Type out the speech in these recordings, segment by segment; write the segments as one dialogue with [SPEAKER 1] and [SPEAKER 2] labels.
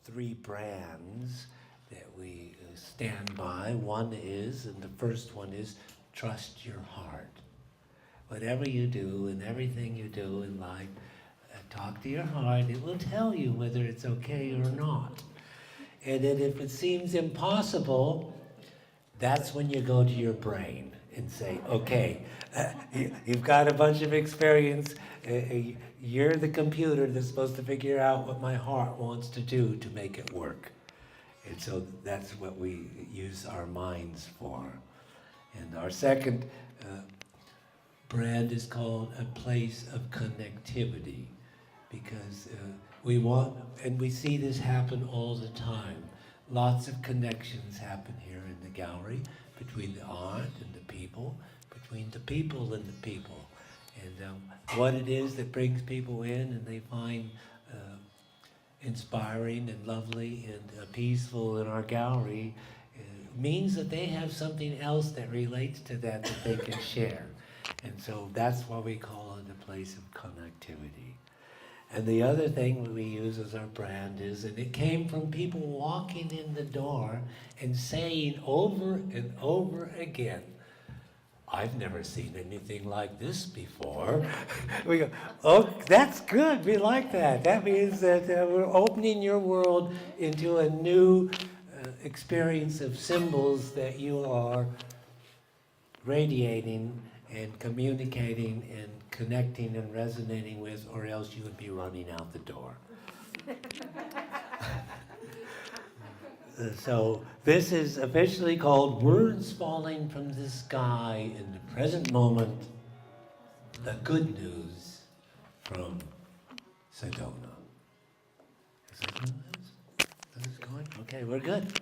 [SPEAKER 1] three brands that we stand by. One is, and the first one is, trust your heart. Whatever you do and everything you do in life, talk to your heart. It will tell you whether it's okay or not. And then if it seems impossible, that's when you go to your brain and say, okay, you've got a bunch of experience. You're the computer that's supposed to figure out what my heart wants to do to make it work. And so that's what we use our minds for. And our second brand is called a place of connectivity, because we want, and we see this happen all the time. Lots of connections happen here in the gallery between the art and the people, between the people and the people. And what it is that brings people in and they find inspiring and lovely and peaceful in our gallery means that they have something else that relates to that they can share. And so that's why we call it a place of connectivity. And the other thing that we use as our brand is, and it came from people walking in the door and saying over and over again, I've never seen anything like this before. We go, oh, that's good, we like that. That means that we're opening your world into a new experience of symbols that you are radiating and communicating and connecting and resonating with, or else you would be running out the door. So this is officially called Words Falling from the Sky in the Present Moment, the Good News from Sedona. Is this going? Okay, we're good.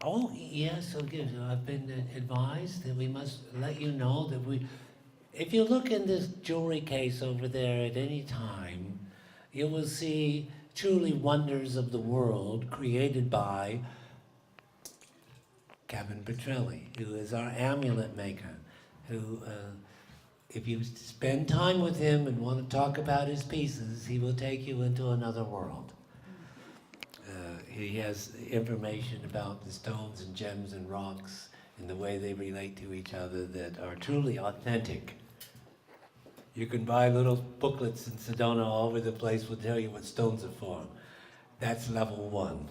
[SPEAKER 1] Oh, yes, so good. I've been advised that we must let you know that if you look in this jewelry case over there at any time, you will see truly wonders of the world created by Kevin Petrelli, who is our amulet maker, who, if you spend time with him and want to talk about his pieces, he will take you into another world. He has information about the stones and gems and rocks and the way they relate to each other that are truly authentic. You can buy little booklets in Sedona all over the place will tell you what stones are for. That's level 1.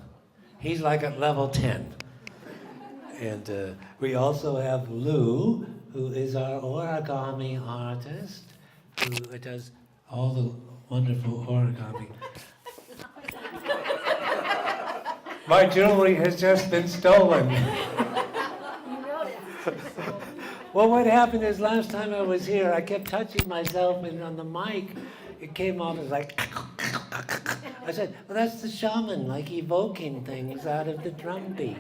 [SPEAKER 1] He's like at level 10. And we also have Lou, who is our origami artist, who does all the wonderful origami. My jewelry has just been stolen. Well, what happened is last time I was here, I kept touching myself, and on the mic, it came off as like, I said, well, that's the shaman, like evoking things out of the drum beat.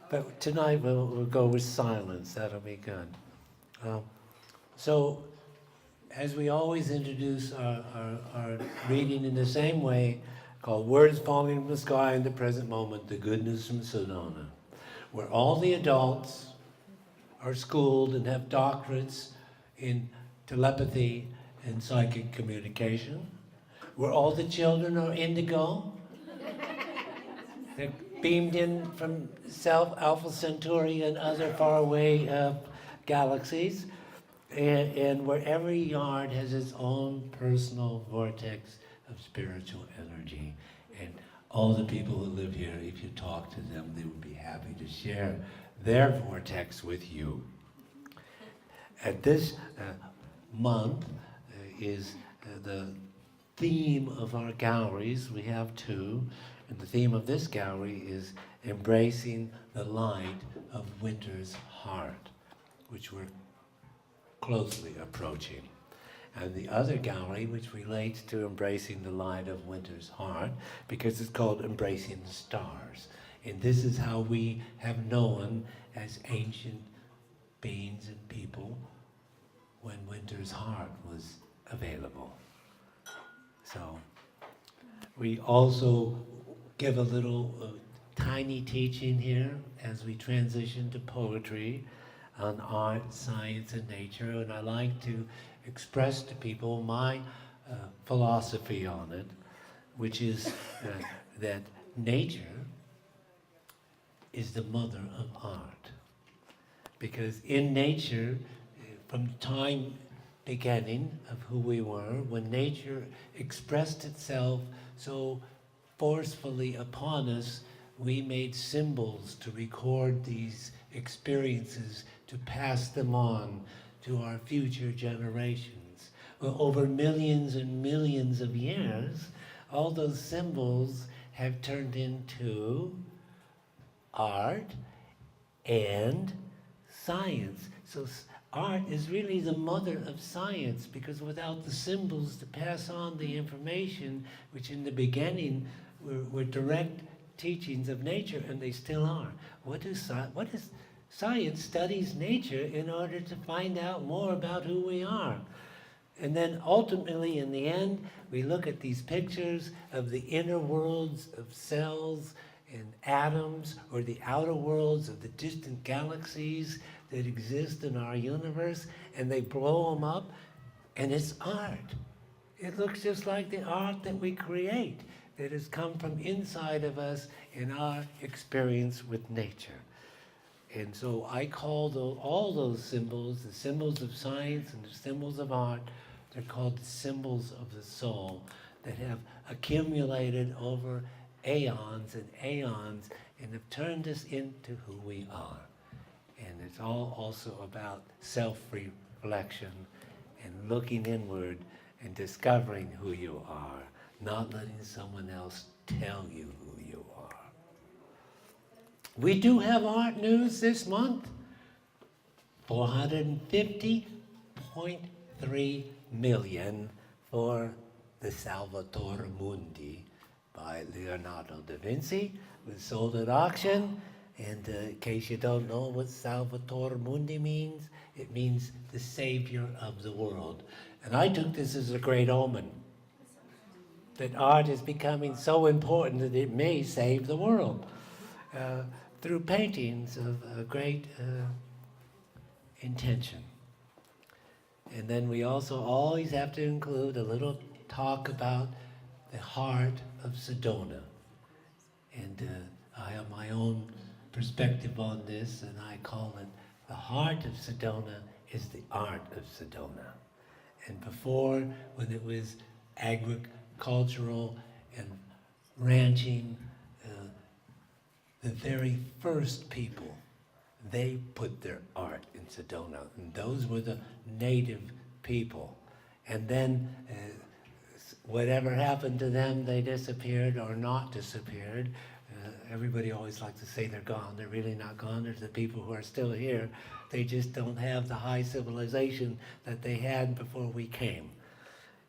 [SPEAKER 1] But tonight we'll go with silence, that'll be good. So, as we always introduce our reading in the same way, called Words Falling from the Sky in the Present Moment, the Good News from Sedona, where all the adults are schooled and have doctorates in telepathy and psychic communication, where all the children are indigo. They're beamed in from South Alpha Centauri and other faraway galaxies, and where every yard has its own personal vortex of spiritual energy. And all the people who live here, if you talk to them, they would be happy to share their vortex with you. At this month is the theme of our galleries. We have two, and the theme of this gallery is embracing the light of winter's heart, which we're closely approaching. And the other gallery, which relates to embracing the light of winter's heart, because it's called Embracing the Stars. And this is how we have known as ancient beings and people when winter's heart was available. So we also give a little tiny teaching here as we transition to poetry on art, science, and nature, and I like to express to people my philosophy on it, which is that nature is the mother of art. Because in nature, from the time beginning of who we were, when nature expressed itself so forcefully upon us, we made symbols to record these experiences, to pass them on to our future generations. Well, over millions and millions of years, all those symbols have turned into art and science. So art is really the mother of science, because without the symbols to pass on the information, which in the beginning were direct teachings of nature, and they still are. What is science studies nature in order to find out more about who we are. And then ultimately, in the end, we look at these pictures of the inner worlds of cells and atoms, or the outer worlds of the distant galaxies that exist in our universe, and they blow them up, and it's art. It looks just like the art that we create, that has come from inside of us in our experience with nature. And so I call all those symbols, the symbols of science and the symbols of art, they're called symbols of the soul, that have accumulated over aeons and aeons and have turned us into who we are. And it's all also about self-reflection and looking inward and discovering who you are, not letting someone else tell you who you are. We do have art news this month. 450.3 million for the Salvator Mundi by Leonardo da Vinci. It was sold at auction. And in case you don't know what Salvator Mundi means, it means the savior of the world. And I took this as a great omen, that art is becoming so important that it may save the world through paintings of great intention. And then we also always have to include a little talk about the heart of Sedona. And I have my own perspective on this, and I call it the heart of Sedona is the art of Sedona. And before, when it was agricultural and ranching, the very first people, they put their art in Sedona, and those were the native people. And then whatever happened to them, they disappeared or not disappeared. Everybody always likes to say they're gone. They're really not gone. There's the people who are still here. They just don't have the high civilization that they had before we came.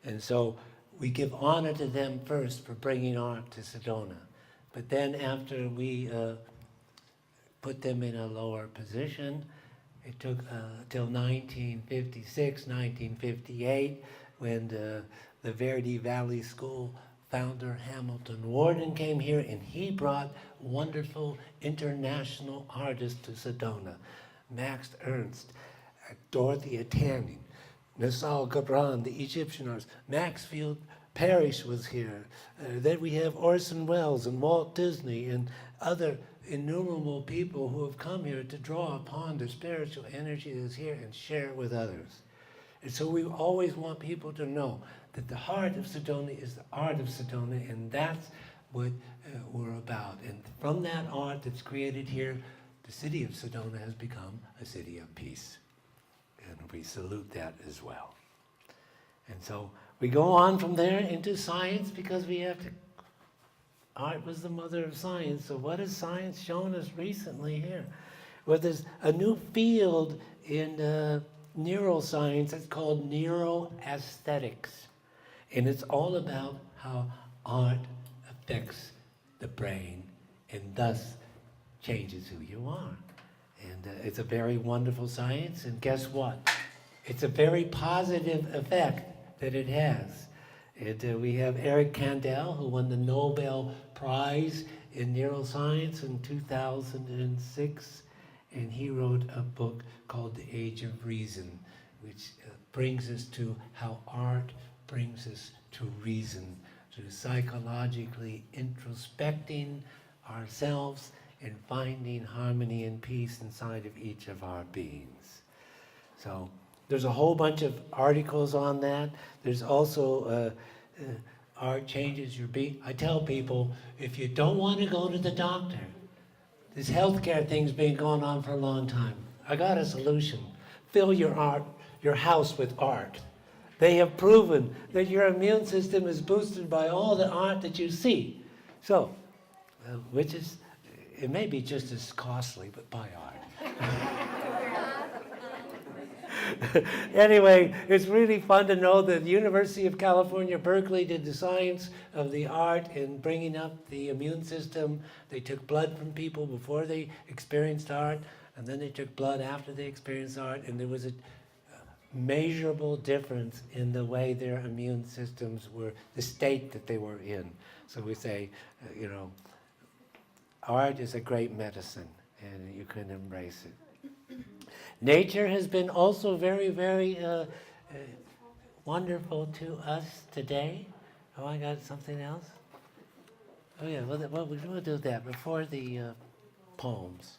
[SPEAKER 1] And so we give honor to them first for bringing art to Sedona. But then after we put them in a lower position, it took till 1956, 1958, when the Verde Valley School founder Hamilton Warden came here, and he brought wonderful international artists to Sedona. Max Ernst, Dorothea Tanning, Nassau Gabran, the Egyptian artist. Maxfield Parrish was here. Then we have Orson Welles and Walt Disney and other innumerable people who have come here to draw upon the spiritual energy that is here and share it with others. And so we always want people to know that the heart of Sedona is the art of Sedona, and that's what we're about. And from that art that's created here, the city of Sedona has become a city of peace. And we salute that as well. And so we go on from there into science, because we have to, art was the mother of science. So what has science shown us recently here? Well, there's a new field in neuroscience. It's called neuroaesthetics. And it's all about how art affects the brain and thus changes who you are. And it's a very wonderful science. And guess what? It's a very positive effect that it has. We have Eric Kandel, who won the Nobel Prize in Neuroscience in 2006. and he wrote a book called The Age of Reason, which brings us to how art brings us to reason, to psychologically introspecting ourselves and finding harmony and peace inside of each of our beings. So there's a whole bunch of articles on that. There's also art changes your being. I tell people, if you don't want to go to the doctor, this healthcare thing's been going on for a long time. I got a solution. Fill your house with art. They have proven that your immune system is boosted by all the art that you see. So, which is, it may be just as costly, but buy art. Anyway, it's really fun to know that the University of California, Berkeley did the science of the art in bringing up the immune system. They took blood from people before they experienced art, and then they took blood after they experienced art, and there was a measurable difference in the way their immune systems were, the state that they were in. So we say, art is a great medicine, and you can embrace it. Nature has been also very, very wonderful to us today. Oh, I got something else? Oh yeah, we'll do that before the poems.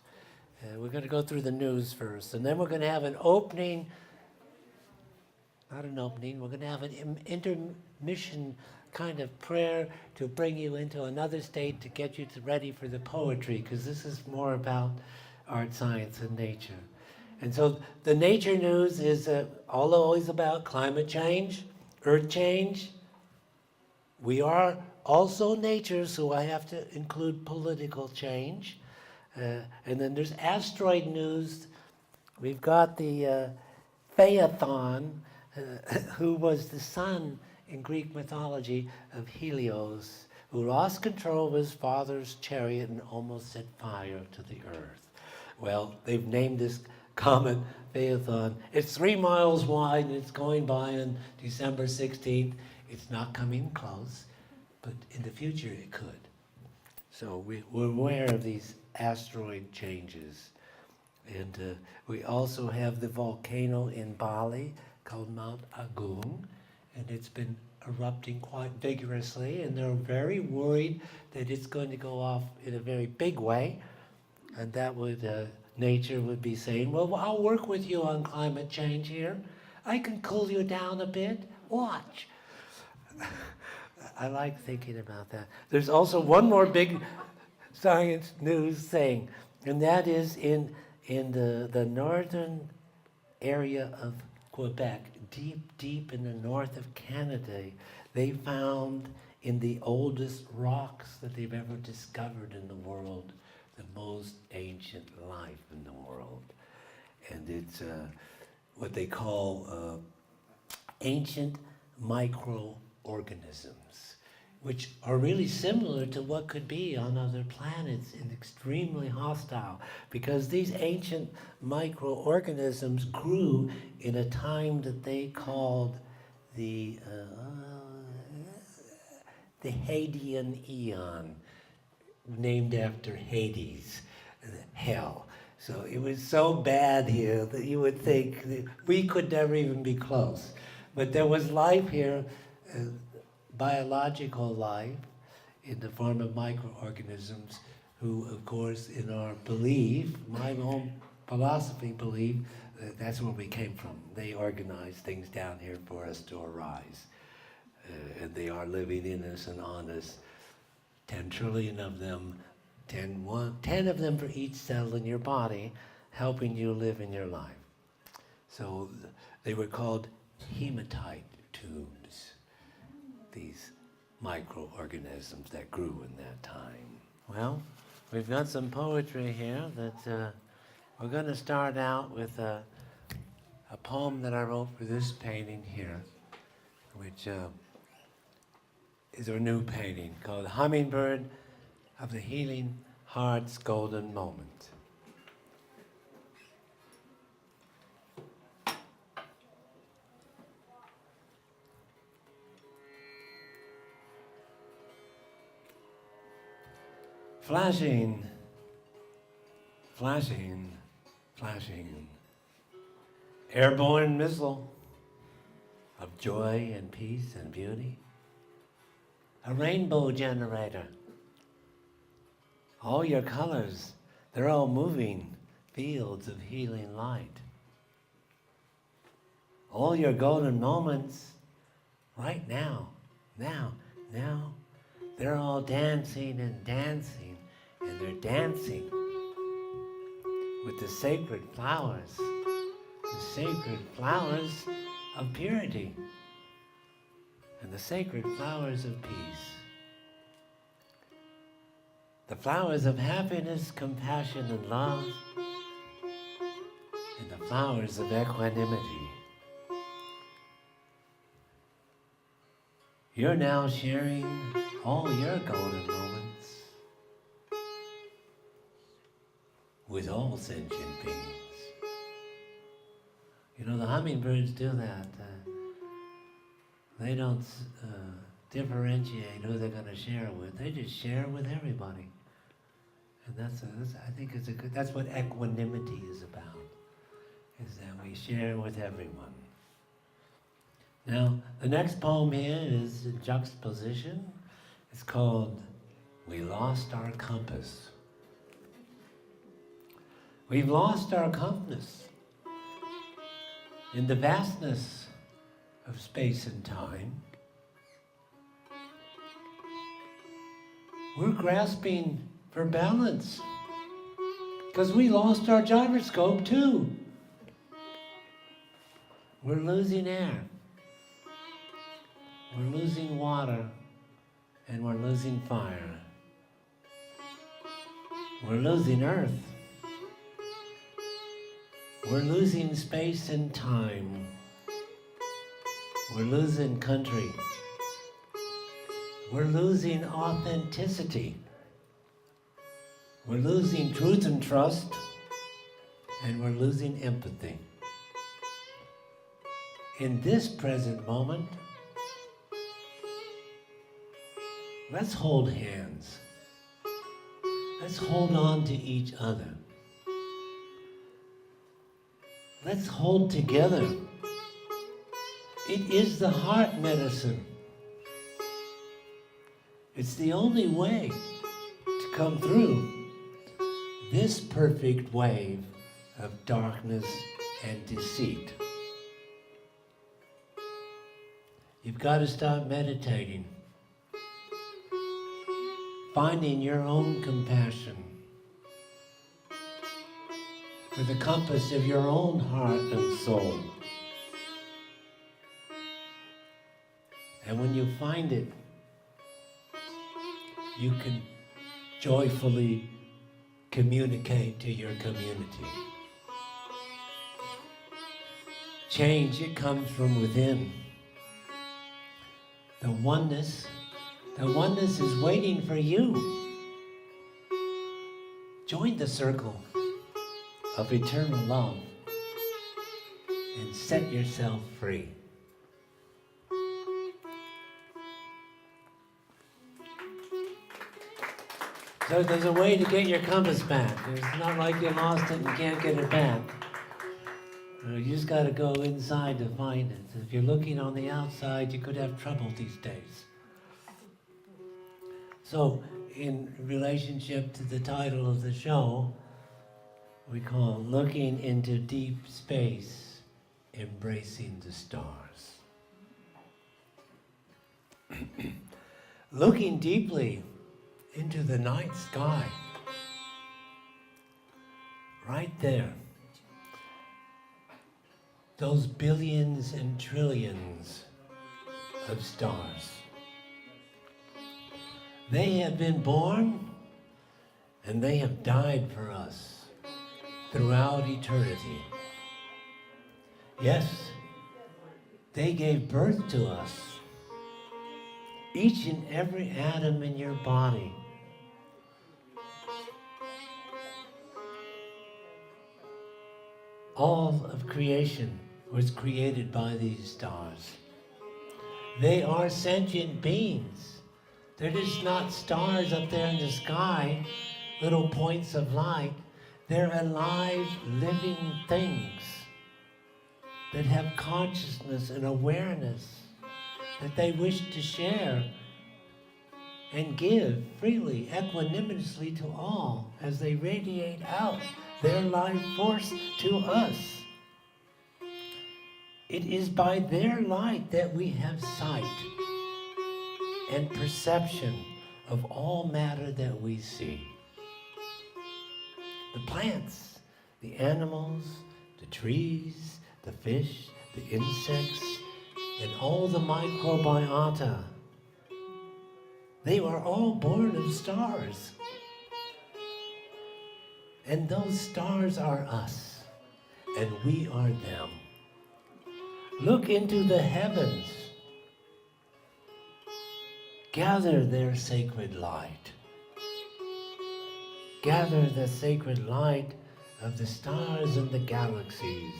[SPEAKER 1] We're going to go through the news first, and then we're going to have an opening, not an opening, we're going to have an intermission kind of prayer to bring you into another state to get you ready for the poetry, because this is more about art, science, and nature. And so the nature news is always about climate change, earth change. We are also nature, so I have to include political change. And then there's asteroid news. We've got the Phaethon, who was the son in Greek mythology of Helios, who lost control of his father's chariot and almost set fire to the earth. Well, they've named this comet Phaethon. It's 3 miles wide and it's going by on December 16th. It's not coming close, but in the future it could. So we're aware of these asteroid changes. And we also have the volcano in Bali called Mount Agung, and it's been erupting quite vigorously, and they're very worried that it's going to go off in a very big way, and that would nature would be saying, well, I'll work with you on climate change here. I can cool you down a bit. Watch. I like thinking about that. There's also one more big science news thing, and that is in the northern area of Quebec, deep in the north of Canada, they found in the oldest rocks that they've ever discovered in the world, the most ancient life in the world. And it's what they call ancient microorganisms, which are really similar to what could be on other planets and extremely hostile, because these ancient microorganisms grew in a time that they called the Hadean Eon, named after Hades, hell. So it was so bad here that you would think that we could never even be close. But there was life here, biological life, in the form of microorganisms who, of course, in our belief, my own philosophy belief, that's where we came from. They organized things down here for us to arise. And they are living in us and on us. 10 trillion of them, 10 of them for each cell in your body, helping you live in your life. So they were called hematite tubes, these microorganisms that grew in that time. Well, we've got some poetry here that we're going to start out with a poem that I wrote for this painting here, which is our new painting called Hummingbird of the Healing Heart's Golden Moment. Flashing, flashing flashing. Airborne missile of joy and peace and beauty. A rainbow generator. All your colors, they're all moving fields of healing light. All your golden moments, right now, now, they're all dancing and dancing, and they're dancing with the sacred flowers of purity, and the sacred flowers of peace. The flowers of happiness, compassion, and love, and the flowers of equanimity. You're now sharing all your golden moments with all sentient beings. You know, the hummingbirds do that. They don't differentiate who they're going to share with. They just share with everybody. And I think it's a good, that's what equanimity is about, is that we share with everyone. Now, the next poem here is a juxtaposition. It's called We Lost Our Compass. We've lost our compass in the vastness of space and time. We're grasping for balance because we lost our gyroscope too. We're losing air. We're losing water, and we're losing fire. We're losing earth. We're losing space and time. We're losing country. We're losing authenticity. We're losing truth and trust, and we're losing empathy. In this present moment, let's hold hands. Let's hold on to each other. Let's hold together. It is the heart medicine. It's the only way to come through this perfect wave of darkness and deceit. You've got to start meditating, finding your own compassion for the compass of your own heart and soul. And when you find it, you can joyfully communicate to your community. Change, it comes from within. The oneness is waiting for you. Join the circle of eternal love and set yourself free. So there's a way to get your compass back. It's not like you lost it and can't get it back. You just got to go inside to find it. If you're looking on the outside, you could have trouble these days. So, in relationship to the title of the show, we call Looking into Deep Space, Embracing the Stars. Looking deeply into the night sky, right there. Those billions and trillions of stars. They have been born and they have died for us throughout eternity. Yes, they gave birth to us. Each and every atom in your body. All of creation was created by these stars. They are sentient beings. They're just not stars up there in the sky, little points of light. They're alive, living things that have consciousness and awareness that they wish to share and give freely, equanimously to all as they radiate out their life force to us. It is by their light that we have sight and perception of all matter that we see. The plants, the animals, the trees, the fish, the insects, and all the microbiota, they are all born of stars. And those stars are us, and we are them. Look into the heavens. Gather their sacred light. Gather the sacred light of the stars and the galaxies.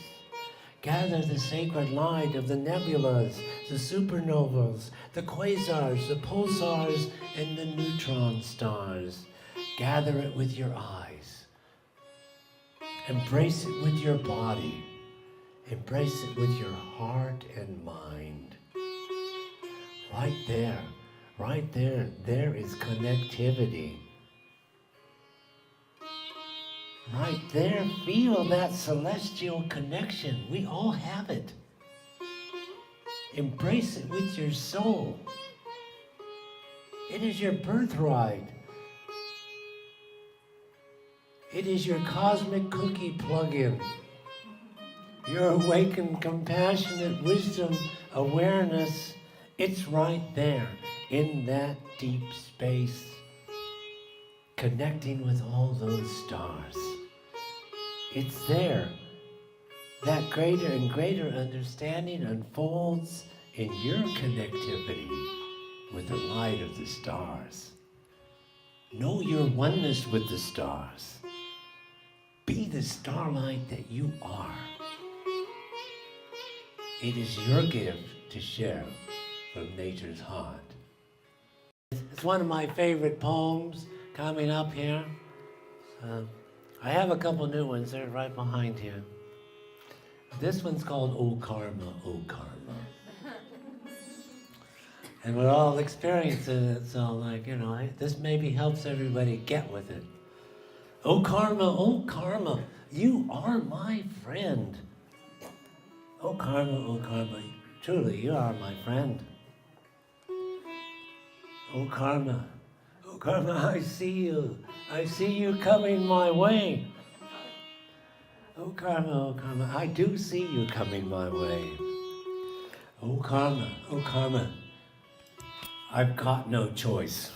[SPEAKER 1] Gather the sacred light of the nebulas, the supernovas, the quasars, the pulsars, and the neutron stars. Gather it with your eyes. Embrace it with your body. Embrace it with your heart and mind. Right there, there is connectivity. Right there, feel that celestial connection. We all have it. Embrace it with your soul. It is your birthright. It is your cosmic cookie plug-in. Your awakened, compassionate wisdom, awareness, it's right there in that deep space, connecting with all those stars. It's there. That greater and greater understanding unfolds in your connectivity with the light of the stars. Know your oneness with the stars. Be the starlight that you are. It is your gift to share from nature's heart. It's one of my favorite poems coming up here. I have a couple new ones. They're right behind here. This one's called O Karma, O Karma. And we're all experiencing it, so this maybe helps everybody get with it. O Karma, you are my friend. O Karma, truly you are my friend. O Karma, I see you coming my way. O Karma, I do see you coming my way. O Karma, I've got no choice.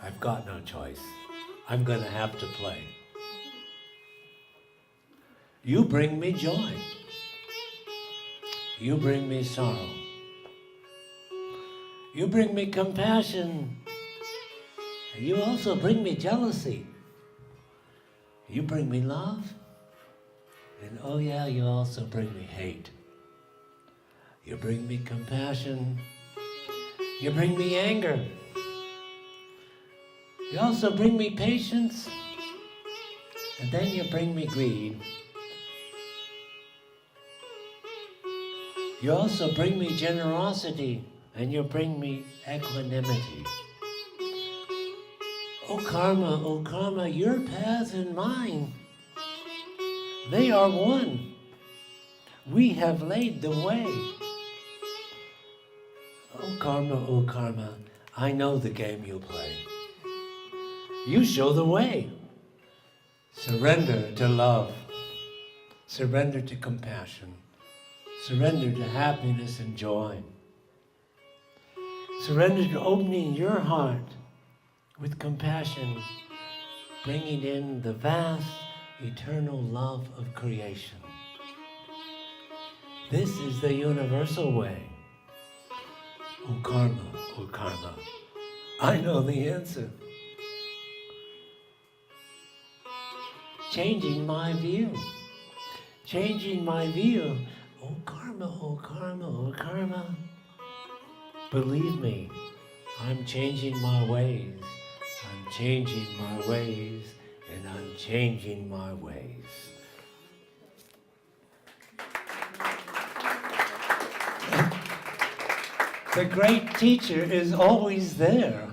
[SPEAKER 1] I'm gonna have to play. You bring me joy. You bring me sorrow. You bring me compassion. You also bring me jealousy. You bring me love. And oh yeah, you also bring me hate. You bring me compassion. You bring me anger. You also bring me patience. And then you bring me greed. You also bring me generosity, and you bring me equanimity. O Karma, your path and mine, they are one. We have laid the way. O Karma, I know the game you play. You show the way. Surrender to love. Surrender to compassion. Surrender to happiness and joy. Surrender to opening your heart with compassion, bringing in the vast, eternal love of creation. This is the universal way. O Karma, I know the answer. Changing my view. O Karma. Believe me, I'm changing my ways. And I'm changing my ways. The great teacher is always there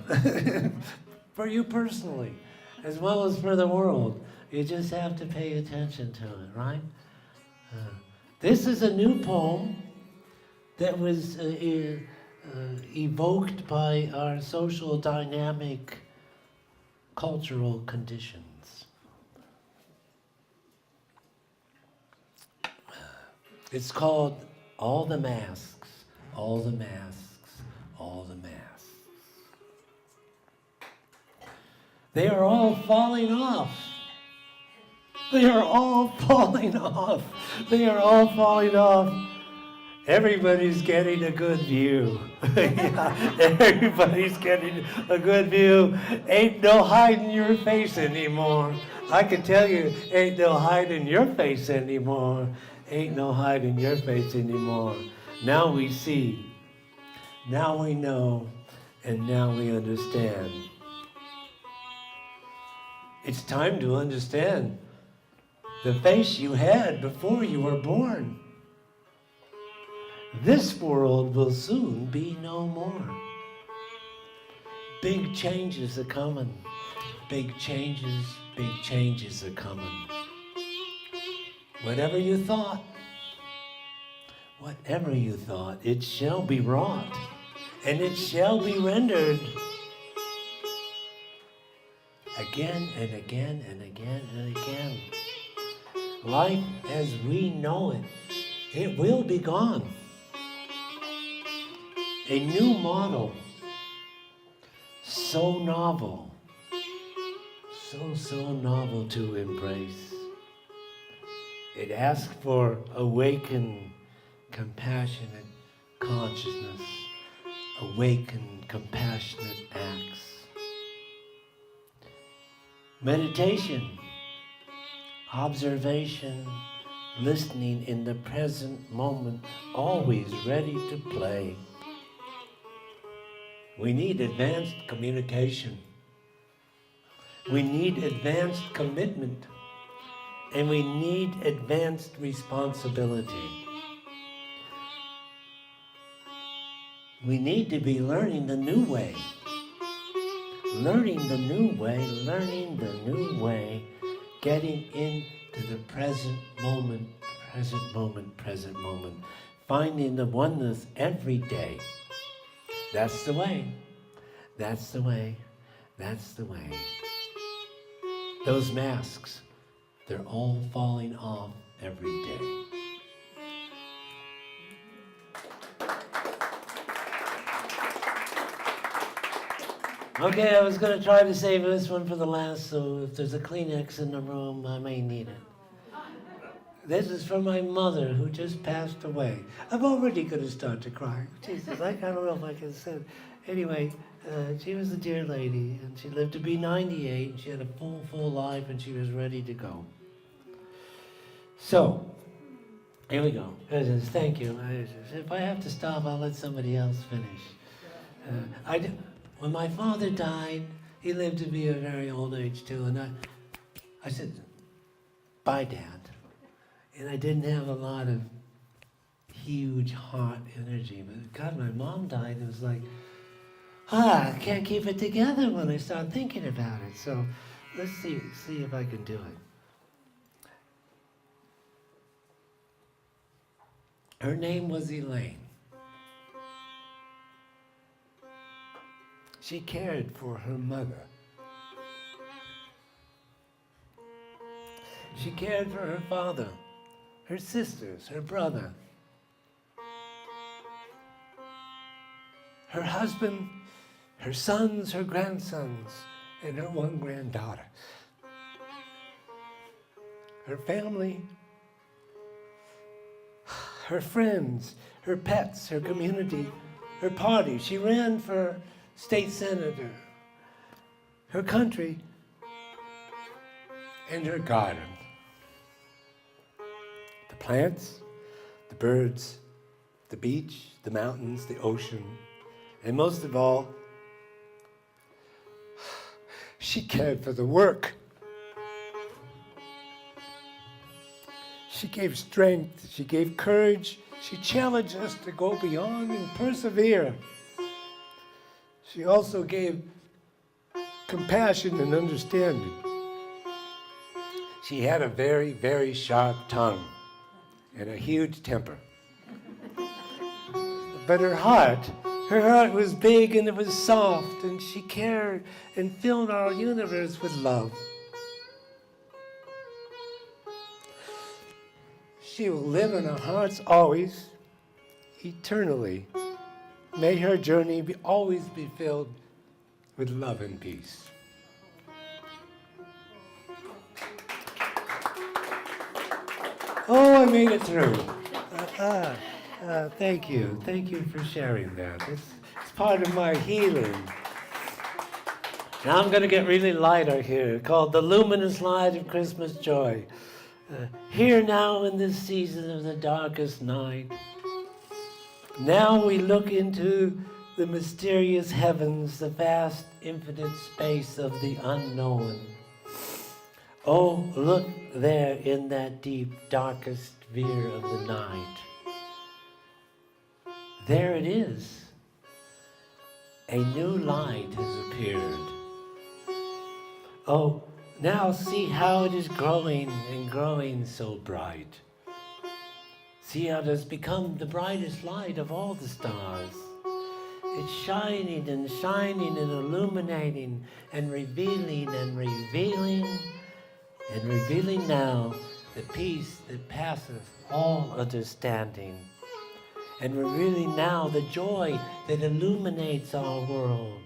[SPEAKER 1] for you personally, as well as for the world. You just have to pay attention to it, right? This is a new poem that was evoked by our social dynamic cultural conditions. It's called All the Masks, All the Masks, All the Masks. They are all falling off. They are all falling off. They are all falling off. Everybody's getting a good view. Yeah, everybody's getting a good view. Ain't no hiding your face anymore. I can tell you, ain't no hiding your face anymore. Ain't no hiding your face anymore. Now we see, now we know, and now we understand. It's time to understand the face you had before you were born. This world will soon be no more. Big changes are coming. Big changes are coming. Whatever you thought, it shall be wrought, and it shall be rendered again and again and again and again. Life as we know it, it will be gone. A new model, so novel, so novel to embrace. It asks for awakened, compassionate consciousness, awakened, compassionate acts. Meditation, observation, listening in the present moment, always ready to play. We need advanced communication. We need advanced commitment. And we need advanced responsibility. We need to be learning the new way. Learning the new way, getting into the present moment, finding the oneness every day. That's the way. Those masks, they're all falling off every day. Okay, I was going to try to save this one for the last, so if there's a Kleenex in the room, I may need it. This is from my mother, who just passed away. I'm already going to start to cry. Jesus, I don't know if I can say it. Anyway, she was a dear lady, and she lived to be 98, and she had a full life, and she was ready to go. So, here we go. Thank you. If I have to stop, I'll let somebody else finish. When my father died, he lived to be a very old age too, and I said, bye, Dad. And I didn't have a lot of huge, hot energy. But God, my mom died. It was like, I can't keep it together when I start thinking about it. So let's see if I can do it. Her name was Elaine. She cared for her mother. She cared for her father, her sisters, her brother, her husband, her sons, her grandsons, and her one granddaughter. Her family, her friends, her pets, her community, her party. She ran for state senator, her country, and her garden. The plants, the birds, the beach, the mountains, the ocean, and most of all, she cared for the work.
[SPEAKER 2] She gave strength, she gave courage, she challenged us to go beyond and persevere. She also gave compassion and understanding. She had a very, very sharp tongue and a huge temper. But her heart was big and it was soft, and she cared and filled our universe with love. She will live in our hearts always, eternally. May her journey always be filled with love and peace. Oh, I made it through. Thank you. Thank you for sharing that. It's part of my healing. Now I'm going to get really lighter here, called the Luminous Light of Christmas Joy. Here now in this season of the darkest night, now we look into the mysterious heavens, the vast infinite space of the unknown. Oh, look there in that deep, darkest sphere of the night. There it is. A new light has appeared. Oh, now see how it is growing and growing so bright. See how it has become the brightest light of all the stars. It's shining and shining and illuminating and revealing and revealing and revealing now the peace that passeth all understanding. And revealing now the joy that illuminates our world.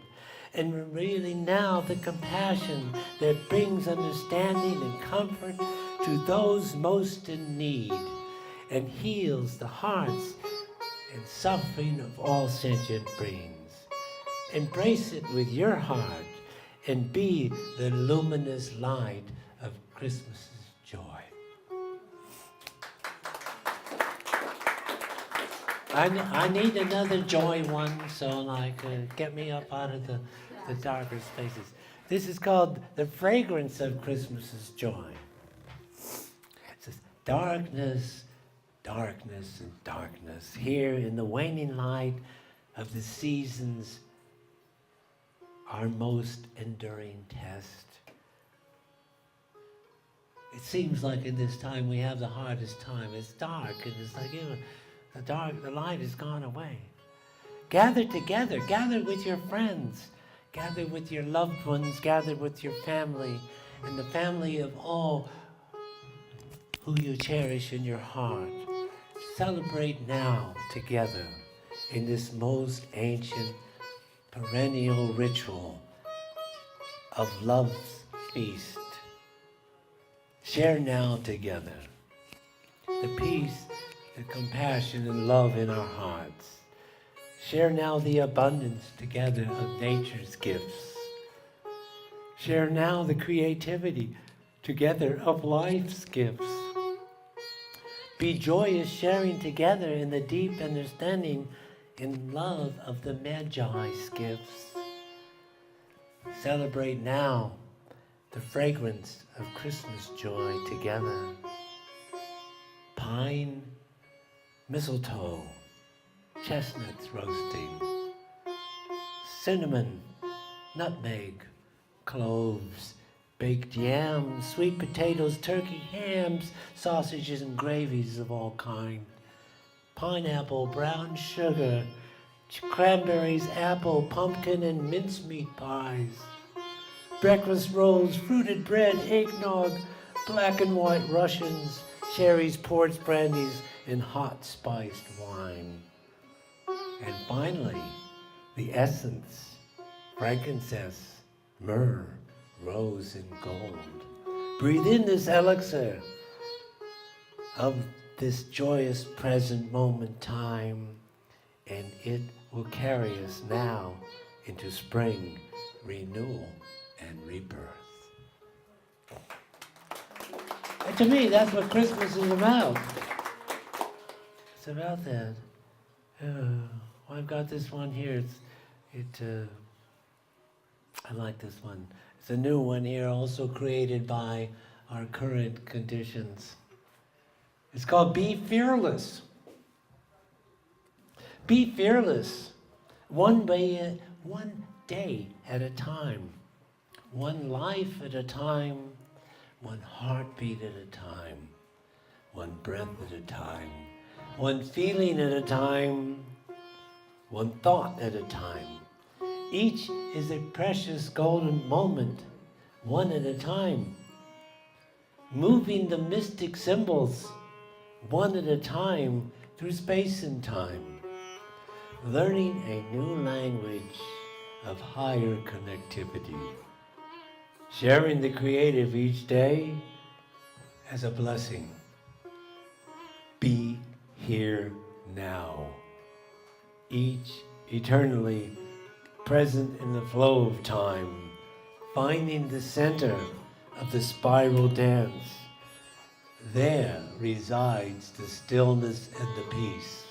[SPEAKER 2] And revealing now the compassion that brings understanding and comfort to those most in need, and heals the hearts and suffering of all sentient beings. Embrace it with your heart and be the luminous light of Christmas's joy. I need another joy one, so like get me up out of the darker spaces. This is called the fragrance of Christmas's joy. It says, darkness, darkness, and darkness. Here in the waning light of the seasons, our most enduring test. It seems like in this time we have the hardest time. It's dark, and it's like, the light has gone away. Gather together, gather with your friends, gather with your loved ones, gather with your family, and the family of all who you cherish in your heart. Celebrate now together in this most ancient, perennial ritual of love's feast. Share now together the peace, the compassion and love in our hearts. Share now the abundance together of nature's gifts. Share now the creativity together of life's gifts. Be joyous sharing together in the deep understanding and love of the Magi's gifts. Celebrate now the fragrance of Christmas joy together. Pine, mistletoe, chestnuts roasting, cinnamon, nutmeg, cloves, baked yams, sweet potatoes, turkey, hams, sausages and gravies of all kinds, pineapple, brown sugar, cranberries, apple, pumpkin, and mincemeat pies, breakfast rolls, fruited bread, eggnog, black and white Russians, cherries, ports, brandies, and hot spiced wine. And finally, the essence, frankincense, myrrh, rose, and gold. Breathe in this elixir of this joyous present moment time, and it will carry us now into spring, renewal, and rebirth. And to me, that's what Christmas is about. It's about that. Well, I've got this one here. I like this one. It's a new one here, also created by our current conditions.
[SPEAKER 1] It's called Be Fearless. Be fearless. One day at a time. One life at a time. One heartbeat at a time. One breath at a time. One feeling at a time. One thought at a time. Each is a precious golden moment, one at a time. Moving the mystic symbols, one at a time, through space and time. Learning a new language of higher connectivity. Sharing the creative each day as a blessing. Be here now. Each eternally present in the flow of time, finding the center of the spiral dance. There resides the stillness and the peace.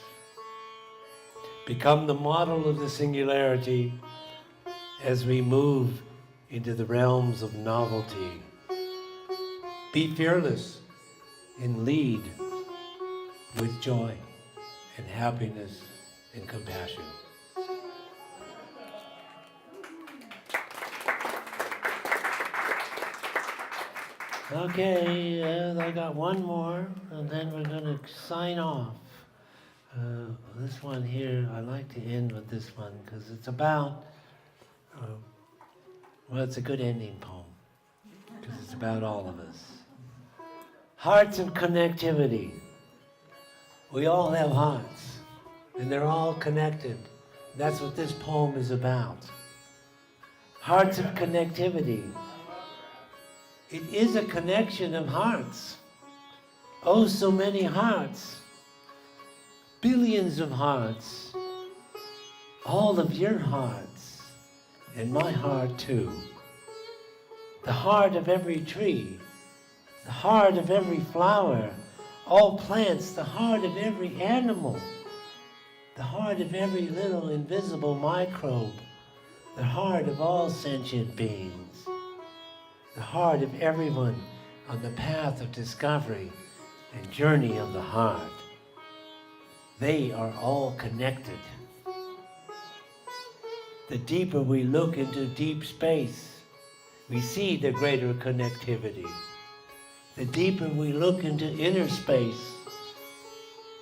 [SPEAKER 1] Become the model of the singularity as we move into the realms of novelty. Be fearless and lead with joy and happiness and compassion. Okay, I got one more, and then we're going to sign off. This one here, I like to end with this one, because it's about, well, it's a good ending poem, because it's about all of us. Hearts of connectivity. We all have hearts, and they're all connected. That's what this poem is about. Hearts of connectivity. It is a connection of hearts. Oh, so many hearts. Billions of hearts. All of your hearts. And my heart too. The heart of every tree. The heart of every flower. All plants. The heart of every animal. The heart of every little invisible microbe. The heart of all sentient beings. The heart of everyone on the path of discovery and journey of the heart. They are all connected. The deeper we look into deep space, we see the greater connectivity. The deeper we look into inner space,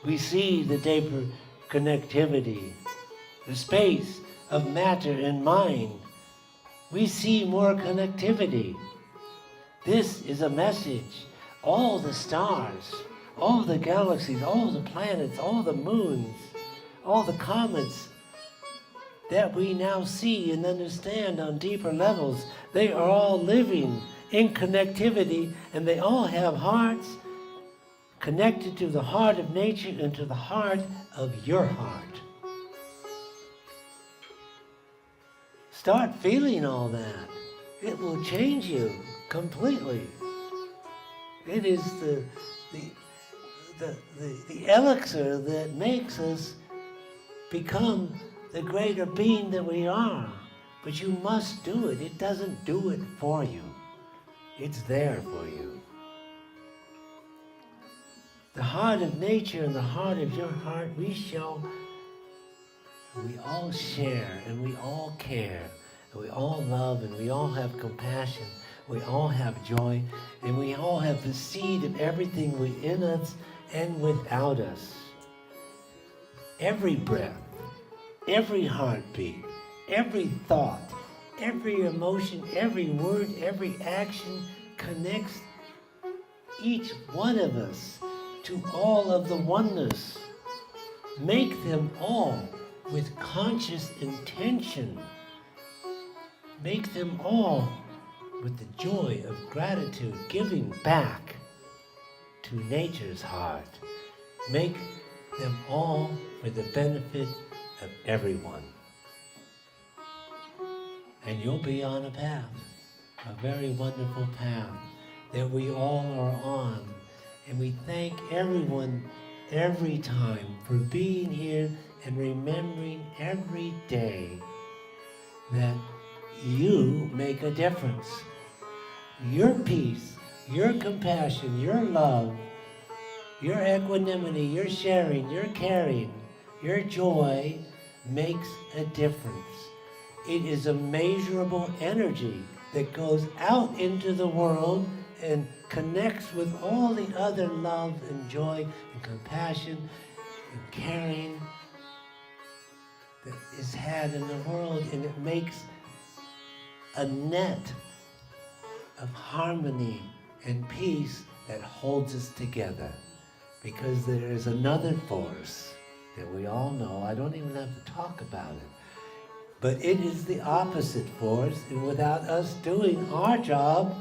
[SPEAKER 1] we see the deeper connectivity. The space of matter and mind, we see more connectivity. This is a message. All the stars, all the galaxies, all the planets, all the moons, all the comets that we now see and understand on deeper levels, they are all living in connectivity, and they all have hearts connected to the heart of nature and to the heart of your heart. Start feeling all that. It will change you completely. It is the elixir that makes us become the greater being that we are. But you must do it. It doesn't do it for you. It's there for you. The heart of nature and the heart of your heart, we all share, and we all care, and we all love, and we all have compassion. We all have joy, and we all have the seed of everything within us and without us. Every breath, every heartbeat, every thought, every emotion, every word, every action connects each one of us to all of the oneness. Make them all with conscious intention. Make them all with the joy of gratitude, giving back to nature's heart. Make them all for the benefit of everyone. And you'll be on a path, a very wonderful path that we all are on. And we thank everyone every time for being here and remembering every day that you make a difference. Your peace, your compassion, your love, Your equanimity, your sharing, your caring, your joy makes a difference. It is a measurable energy that goes out into the world and connects with all the other love and joy and compassion and caring that is had in the world, and it makes a net of harmony and peace that holds us together. Because there is another force that we all know. I don't even have to talk about it. But it is the opposite force, and without us doing our job,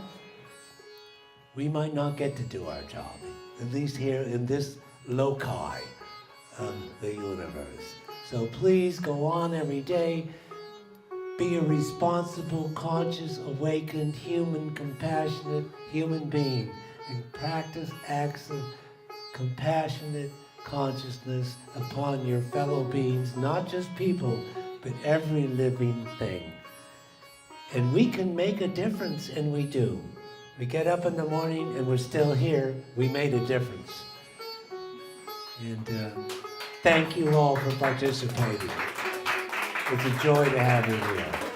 [SPEAKER 1] we might not get to do our job, at least here in this loci of the universe. So please go on every day, be a responsible, conscious, awakened, human, compassionate human being, and practice acts of compassionate consciousness upon your fellow beings, not just people, but every living thing. And we can make a difference, and we do. We get up in the morning and we're still here. We made a difference. And thank you all for participating. It's a joy to have you here.